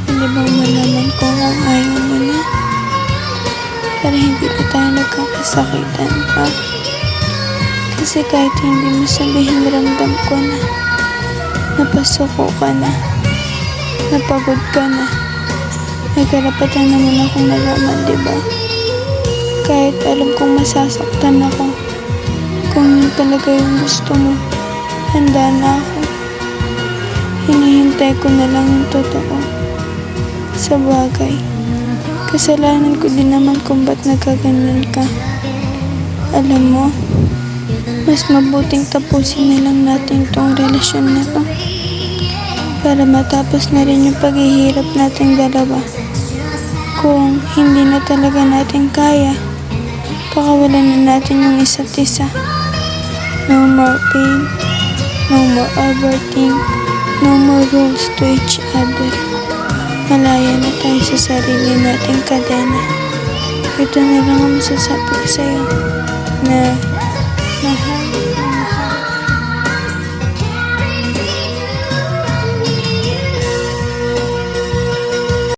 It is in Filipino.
Hindi bang malaman ko kung ayaw mo na? Para hindi pa tayo nagkakasakitan pa. Kasi kahit hindi mo sabihin, ramdam ko na. Napasuko ka na. Napagod ka na. May karapatan naman akong malaman, diba? Kahit alam kong masasaktan ako. Kung yun talaga yung gusto mo, handa na ako. Hinihintay ko na lang yung totoo. Sa bagay, kasalanan ko din naman kung ba't nagkaganyan ka. Alam mo, mas mabuting tapusin na lang natin tong relasyon na to. Para matapos na rin yung paghihirap nating dalawa. Kung hindi na talaga natin kaya, pakawalan na natin yung isa't isa. No more pain, no more overthink, no more rules to each other. Malaya na tayo sa sarili nating kadena. Ito na lang ang masasabi ko sa'yo na mahal